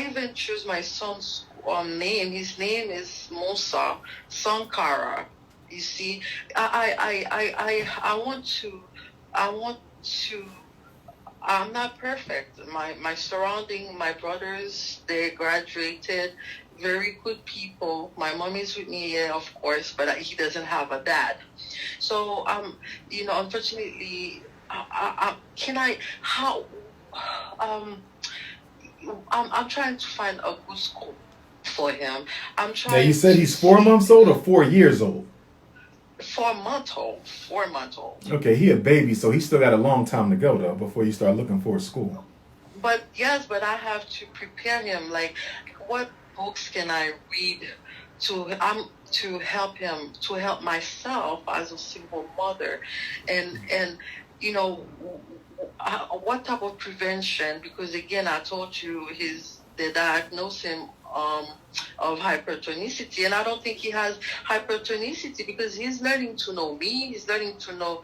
even choose my son's name. His name is Musa Sankara. You see, I want to. I'm not perfect. My surrounding, my brothers, they graduated, very good people. My mom is with me here, of course, but he doesn't have a dad. So, unfortunately, I'm trying to find a good school for him. I'm trying. Now, you said he's 4 months old or 4 years old? 4 month old. 4 month old. Okay, he a baby, so he still got a long time to go, though, before you start looking for a school. But yes, but I have to prepare him. Like, what books can I read to help him, to help myself as a single mother, and what type of prevention? Because again, I told you they diagnosed him of hypertonicity, and I don't think he has hypertonicity because he's learning to know me, he's learning to know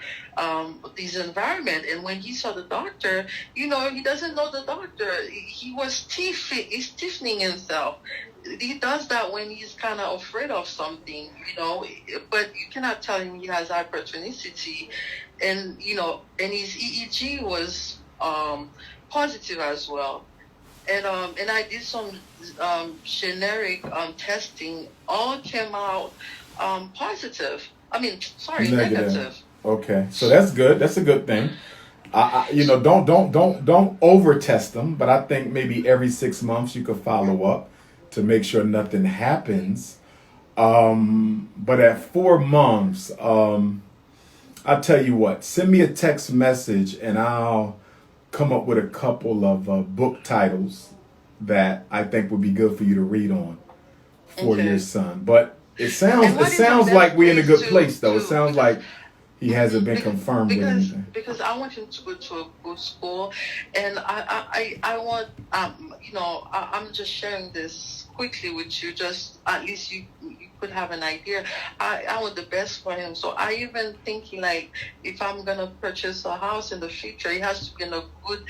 his environment. And when he saw the doctor, he doesn't know the doctor. He was stiffening himself. He does that when he's kind of afraid of something, but you cannot tell him he has hypertonicity. And his EEG was positive as well. And I did some generic testing. All came out positive. Negative. Okay, so that's good. That's a good thing. Don't over test them, but I think maybe every 6 months you could follow up to make sure nothing happens. But at 4 months, I'll tell you what. Send me a text message, and I'll come up with a couple of book titles that I think would be good for you to read on for your son. But it sounds like we're in a good place, though. It sounds like he hasn't been confirmed with anything. Because I want him to go to a good school, and I want I'm just sharing this quickly with you, just at least you could have an idea. I want the best for him. So I even thinking, like, if I'm gonna purchase a house in the future, it has to be in a good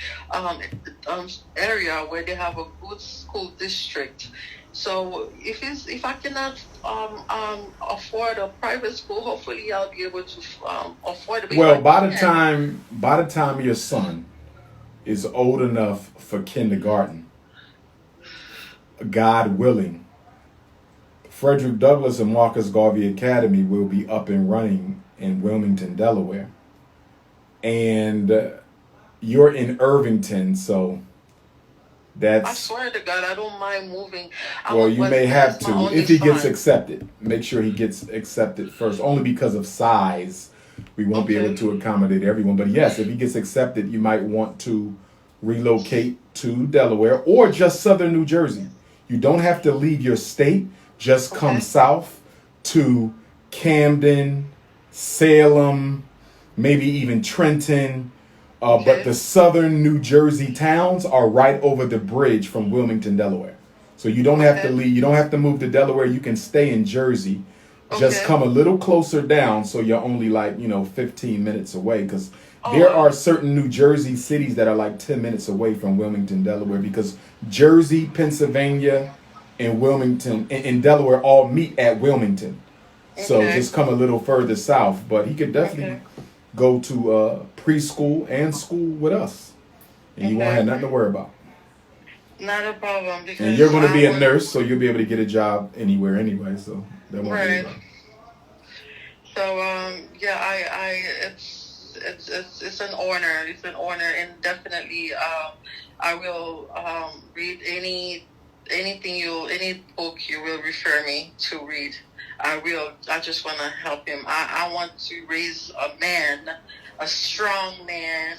area where they have a good school district. So if I cannot afford a private school, hopefully I'll be able to afford it. Well, by the time your son is old enough for kindergarten, God willing, Frederick Douglass and Marcus Garvey Academy will be up and running in Wilmington, Delaware. And you're in Irvington, so that's... I swear to God, I don't mind moving. Well, you may have to. If he gets accepted, make sure he gets accepted first, only because of size. We won't be able to accommodate everyone. But yes, if he gets accepted, you might want to relocate to Delaware or just southern New Jersey. You don't have to leave your state. Just come south to Camden, Salem, maybe even Trenton. But the southern New Jersey towns are right over the bridge from Wilmington, Delaware. So you don't have to leave. You don't have to move to Delaware. You can stay in Jersey. Just come a little closer down, so you're only 15 minutes away. Because there are certain New Jersey cities that are like 10 minutes away from Wilmington, Delaware. Because Jersey, Pennsylvania, and Wilmington and Delaware all meet at Wilmington. So just come a little further south. But he could definitely go to preschool and school with us, and you won't have nothing to worry about. Not a problem. Because and you're going to be a nurse, so you'll be able to get a job anywhere anyway. So that won't be a problem. So it's an honor. It's an honor, and definitely I will read any book you will refer me to read. I just want to help him. I want to raise a man, a strong man.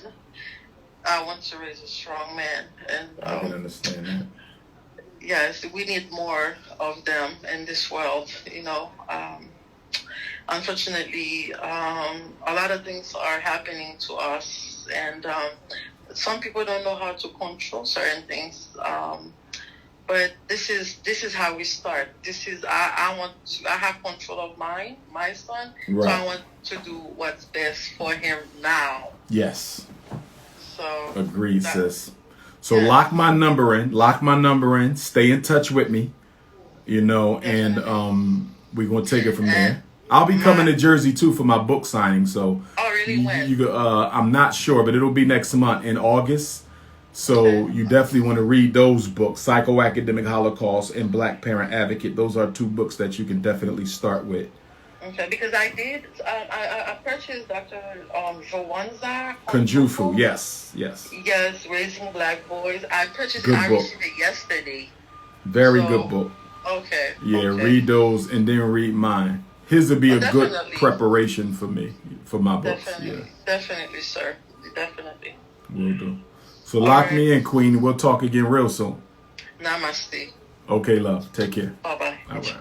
I want to raise a strong man, and I can understand that. Yes, we need more of them in this world. Unfortunately, a lot of things are happening to us, and some people don't know how to control certain things. But this is how we start. I have control of my son, Right. so I want to do what's best for him now. Yes. So agreed, sis. So lock my number in. Stay in touch with me, and we're gonna take it from there. I'll be coming to Jersey too for my book signing. So really? When? I'm not sure, but it'll be next month in August. So you definitely want to read those books, Psychoacademicholocaust and Black Parent Advocate. Those are two books that you can definitely start with. Okay, because I did. I purchased Dr. Johnson. Kunjufu, yes. Yes, Raising Black Boys. I received it yesterday. Very good book. Okay. Yeah, okay. Read those and then read mine. His would be a good preparation for me, for my books. Definitely, sir. Definitely. Will do. So lock me in, Queen. We'll talk again real soon. Namaste. Okay, love. Take care. Bye-bye. All right.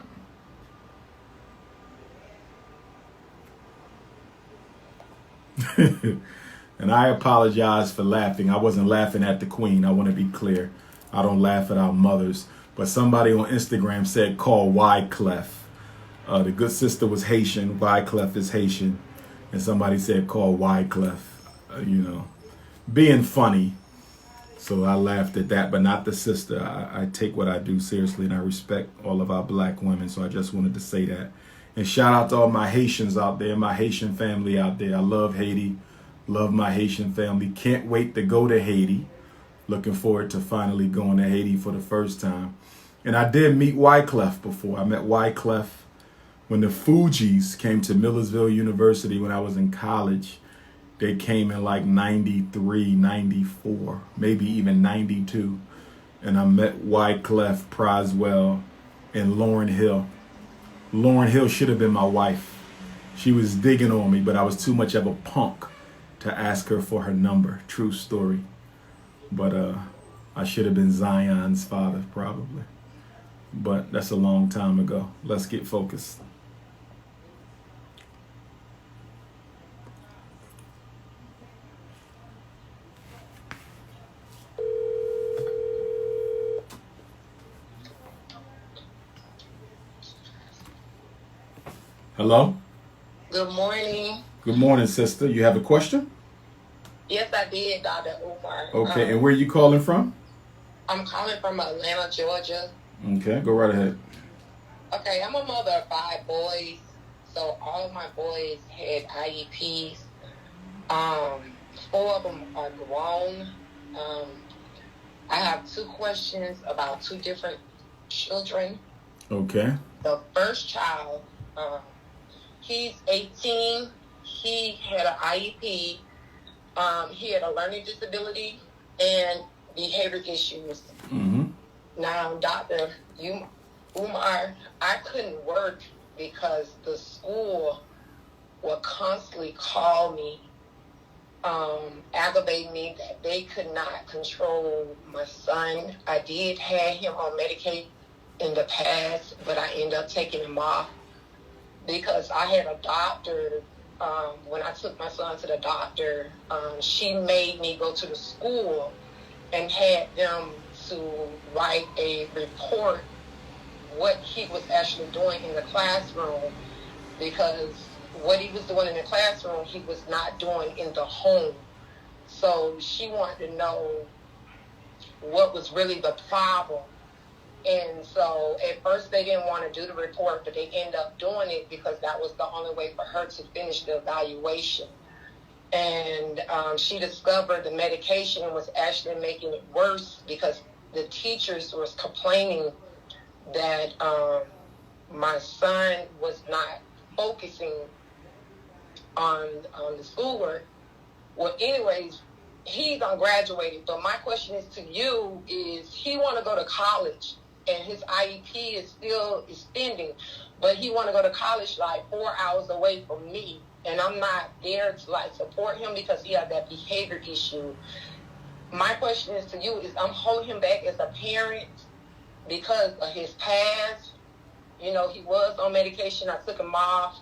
And I apologize for laughing. I wasn't laughing at the Queen. I want to be clear. I don't laugh at our mothers. But somebody on Instagram said call Wyclef. The good sister was Haitian. Wyclef is Haitian. And somebody said call Wyclef. Being funny. So I laughed at that, but not the sister. I take what I do seriously, and I respect all of our Black women. So I just wanted to say that. And shout out to all my Haitians out there, my Haitian family out there. I love Haiti. Love my Haitian family. Can't wait to go to Haiti. Looking forward to finally going to Haiti for the first time. And I did meet Wyclef before. I met Wyclef when the Fugees came to Millersville University when I was in college. They came in like 93, 94, maybe even 92. And I met Wyclef, Proswell, and Lauryn Hill. Lauryn Hill should have been my wife. She was digging on me, but I was too much of a punk to ask her for her number. True story. But I should have been Zion's father, probably. But that's a long time ago. Let's get focused. Hello? Good morning. Good morning, sister. You have a question? Yes, I did, Dr. Umar. Okay, and where are you calling from? I'm calling from Atlanta, Georgia. Okay, go right ahead. Okay, I'm a mother of 5 boys, so all of my boys had IEPs. 4 of them are grown. I have 2 questions about 2 different children. Okay. The first child, he's 18. He had an IEP. He had a learning disability and behavior issues. Mm-hmm. Now, Dr. Umar, I couldn't work because the school would constantly call me, aggravate me that they could not control my son. I did have him on Medicaid in the past, but I ended up taking him off because I had a doctor. When I took my son to the doctor, she made me go to the school and had them to write a report what he was actually doing in the classroom, because what he was doing in the classroom, he was not doing in the home. So she wanted to know what was really the problem. And so at first they didn't want to do the report, but they ended up doing it because that was the only way for her to finish the evaluation. And she discovered the medication was actually making it worse because the teachers was complaining that my son was not focusing on the schoolwork. Well, anyways, he's ungraduated. But my question is to you is he want to go to college and his IEP is still extending, but he want to go to college like 4 hours away from me. And I'm not there to like support him because he has that behavior issue. My question is to you is I'm holding him back as a parent because of his past. You know, he was on medication. I took him off.